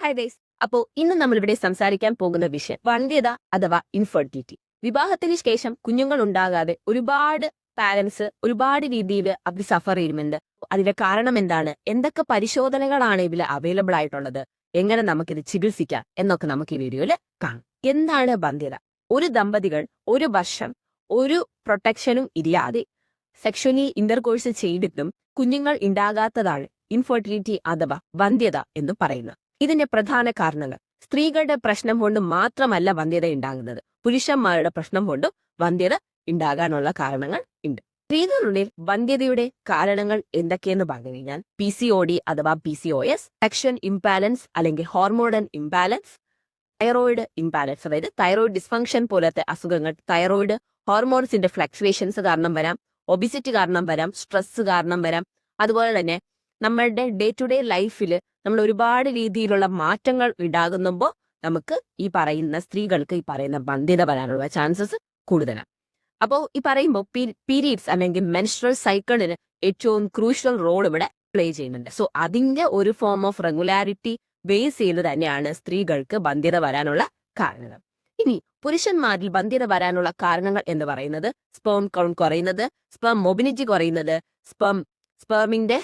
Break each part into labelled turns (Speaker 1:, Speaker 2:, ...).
Speaker 1: Hi guys. അപ്പോൾ ഇന്ന് നമ്മളിവിടെ സംസാരിക്കാൻ പോകുന്ന വിഷയം വന്ധ്യത അഥവാ ഇൻഫെർട്ടിലിറ്റി. വിവാഹത്തിന് ശേഷം കുഞ്ഞുങ്ങൾ ഉണ്ടാകാതെ ഒരുപാട് പാരന്റ്സ് ഒരുപാട് രീതിയിൽ അവർ സഫർ ചെയ്യുന്നുണ്ട്. അതിന്റെ കാരണം എന്താണ്, എന്തൊക്കെ പരിശോധനകളാണ് ഇതിൽ അവൈലബിൾ ആയിട്ടുള്ളത്, എങ്ങനെ നമുക്കിത് ചികിത്സിക്കാം എന്നൊക്കെ നമുക്ക് ഈ വീഡിയോയിൽ കാണാം. എന്താണ് വന്ധ്യത? ഒരു ദമ്പതികൾ ഒരു വർഷം ഒരു പ്രൊട്ടക്ഷനും ഇല്ലാതെ സെക്ഷലി ഇന്റർകോഴ്സ് ചെയ്തിട്ടും കുഞ്ഞുങ്ങൾ ഉണ്ടാകാത്തതാണ് ഇൻഫെർട്ടിലിറ്റി അഥവാ വന്ധ്യത എന്ന് പറയുന്നത്. ഇതിന്റെ പ്രധാന കാരണങ്ങൾ സ്ത്രീകളുടെ പ്രശ്നം കൊണ്ട് മാത്രമല്ല വന്ധ്യത ഉണ്ടാകുന്നത്, പുരുഷന്മാരുടെ പ്രശ്നം കൊണ്ടും വന്ധ്യത ഉണ്ടാകാനുള്ള കാരണങ്ങൾ ഉണ്ട്. സ്ത്രീകളുടെ വന്ധ്യതയുടെ കാരണങ്ങൾ എന്തൊക്കെയെന്ന് പറഞ്ഞു കഴിഞ്ഞാൽ PCOD അഥവാ PCOS, സെക്ഷൻ ഇംബാലൻസ് അല്ലെങ്കിൽ ഹോർമോണൽ ഇംബാലൻസ്, തൈറോയിഡ് ഇംബാലൻസ് അതായത് തൈറോയിഡ് ഡിസ്ഫങ്ഷൻ പോലത്തെ അസുഖങ്ങൾ, തൈറോയിഡ് ഹോർമോൺസിന്റെ ഫ്ലക്ച്വേഷൻസ് കാരണം വരാം, ഒബിസിറ്റി കാരണം വരാം, സ്ട്രെസ് കാരണം വരാം. അതുപോലെ തന്നെ നമ്മളുടെ ഡേ ടു ഡേ ലൈഫിൽ നമ്മൾ ഒരുപാട് രീതിയിലുള്ള മാറ്റങ്ങൾ ഉണ്ടാകുമ്പോൾ നമുക്ക് ഈ പറയുന്ന സ്ത്രീകൾക്ക് ഈ പറയുന്ന വന്ധ്യത വരാനുള്ള ചാൻസസ് കൂടുതലാണ്. അപ്പോൾ ഈ പറയുമ്പോൾ പീരീഡ്സ് അല്ലെങ്കിൽ മെൻസ്ട്രൽ സൈക്കിളിന് ഏറ്റവും ക്രൂഷ്യൽ റോൾ ഇവിടെ പ്ലേ ചെയ്യുന്നുണ്ട്. സോ അതിന്റെ ഒരു ഫോം ഓഫ് റെഗുലാരിറ്റി ബേസ് ചെയ്ത് തന്നെയാണ് സ്ത്രീകൾക്ക് വന്ധ്യത വരാനുള്ള കാരണങ്ങൾ. ഇനി പുരുഷന്മാരിൽ വന്ധ്യത വരാനുള്ള കാരണങ്ങൾ എന്ന് പറയുന്നത് സ്പേം കൗണ്ട് കുറയുന്നത്, സ്പേം മൊബിലിറ്റി കുറയുന്നത്, സ്പേമിന്റെ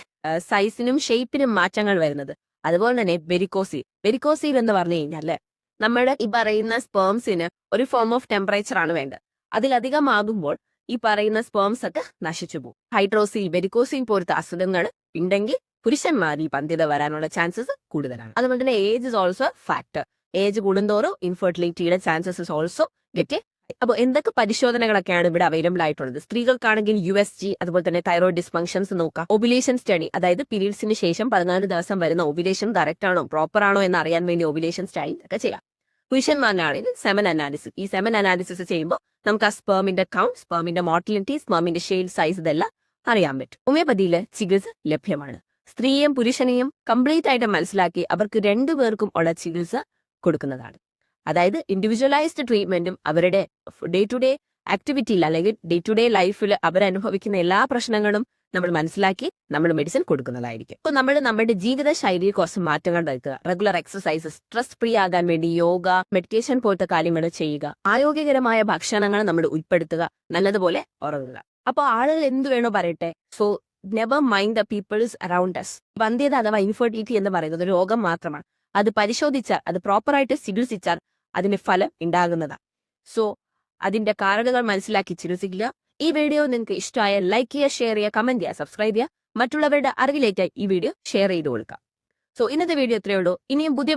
Speaker 1: സൈസിനും ഷേപ്പിനും മാറ്റങ്ങൾ വരുന്നത്, അതുപോലെ തന്നെ വെരിക്കോസീൽ എന്ന് പറഞ്ഞു കഴിഞ്ഞാല് നമ്മുടെ ഈ പറയുന്ന സ്പേംസിന് ഒരു ഫോം ഓഫ് ടെമ്പറേച്ചർ ആണ് വേണ്ടത്. അതിലധികമാകുമ്പോൾ ഈ പറയുന്ന സ്പേംസ് ഒക്കെ നശിച്ചു പോകും. ഹൈഡ്രോസീൽ, വെരിക്കോസീൽ പോലത്തെ അസുഖങ്ങൾ ഉണ്ടെങ്കിൽ പുരുഷന്മാരിൽ വന്ധ്യത വരാനുള്ള ചാൻസസ് കൂടുതലാണ്. അതുപോലെ തന്നെ age is also factor. Age കൂടുന്തോറും ഇൻഫെർട്ടിലിറ്റിയുടെ ചാൻസസ് ഇസ് ഓൾസോ ഗെറ്റ്. അപ്പോൾ എന്തൊക്കെ പരിശോധനകളൊക്കെയാണ് ഇവിടെ അവൈലബിൾ ആയിട്ടുള്ളത്? സ്ത്രീകൾക്കാണെങ്കിൽ USG, അതുപോലെ തന്നെ തൈറോയിഡ് ഡിസ്ഫങ്ഷൻസ് നോക്കാം. ഓവുലേഷൻ സ്റ്റഡി, അതായത് പീരീഡ്സിന് ശേഷം 14 ദിവസം വരുന്ന ഓവുലേഷൻ കറക്റ്റ് ആണോ പ്രോപ്പർ ആണോ എന്ന് അറിയാൻ വേണ്ടി ഓവുലേഷൻ സ്റ്റഡി ഒക്കെ ചെയ്യാം. പുരുഷന്മാരാണെങ്കിൽ സെമൻ അനാലിസിസ്. ഈ സെമൻ അനാലിസിസ് ചെയ്യുമ്പോൾ നമുക്ക് ആ സ്പേമിന്റെ കൗണ്ട്, സ്പേമിന്റെ മോട്ടിലിറ്റി, സ്പേമിന്റെ ഷെയ്ഡ് സൈസ് ഇതെല്ലാം അറിയാൻ പറ്റും. ഹോമിയോപ്പതിയിൽ ചികിത്സ ലഭ്യമാണ്. സ്ത്രീയെയും പുരുഷനെയും കംപ്ലീറ്റ് ആയിട്ട് മനസ്സിലാക്കി അവർക്ക് രണ്ടുപേർക്കും ഉള്ള ചികിത്സ കൊടുക്കുന്നതാണ്. അതായത് ഇൻഡിവിജ്വലൈസ്ഡ് ട്രീറ്റ്മെന്റും അവരുടെ ഡേ ടു ഡേ ആക്ടിവിറ്റിയിൽ അല്ലെങ്കിൽ ഡേ ടു ഡേ ലൈഫിൽ അവരനുഭവിക്കുന്ന എല്ലാ പ്രശ്നങ്ങളും നമ്മൾ മനസ്സിലാക്കി നമ്മൾ മെഡിസിൻ കൊടുക്കുന്നതായിരിക്കും. അപ്പോൾ നമ്മൾ നമ്മുടെ ജീവിത ശൈലിയിൽ കുറച്ച് മാറ്റങ്ങൾ വരുത്തുക. റെഗുലർ എക്സസൈസസ്, സ്ട്രെസ് ഫ്രീ ആകാൻ വേണ്ടി യോഗ, മെഡിറ്റേഷൻ പോലത്തെ കാര്യങ്ങൾ ചെയ്യുക, ആരോഗ്യകരമായ ഭക്ഷണങ്ങൾ നമ്മൾ ഉൾപ്പെടുത്തുക, നല്ലതുപോലെ ഉറങ്ങുക. അപ്പോൾ ആളുകൾ എന്ത് വേണോ പറയട്ടെ, so never mind the peoples around us. വന്ധ്യത അഥവാ ഇൻഫെർട്ടിലിറ്റി എന്ന് പറയുന്നത് ഒരു രോഗം മാത്രമാണ്. അത് പരിശോധിച്ചാൽ, അത് പ്രോപ്പറായിട്ട് ചികിത്സിച്ചാൽ അതിന് ഫലം ഉണ്ടാകുന്നതാണ്. സോ അതിന്റെ കാരണങ്ങൾ മനസ്സിലാക്കി ചികിത്സിക്കുക. ഈ വീഡിയോ നിങ്ങൾക്ക് ഇഷ്ടമായ ലൈക്ക് ചെയ്യുക, ഷെയർ ചെയ്യുക, കമന്റ് ചെയ്യുക, സബ്സ്ക്രൈബ് ചെയ്യുക. മറ്റുള്ളവരുടെ അറിവിലേക്കായി ഈ വീഡിയോ ഷെയർ ചെയ്ത് കൊടുക്കുക. സോ ഇന്നത്തെ വീഡിയോ ഇത്രയേ ഉള്ളൂ. ഇനിയും പുതിയ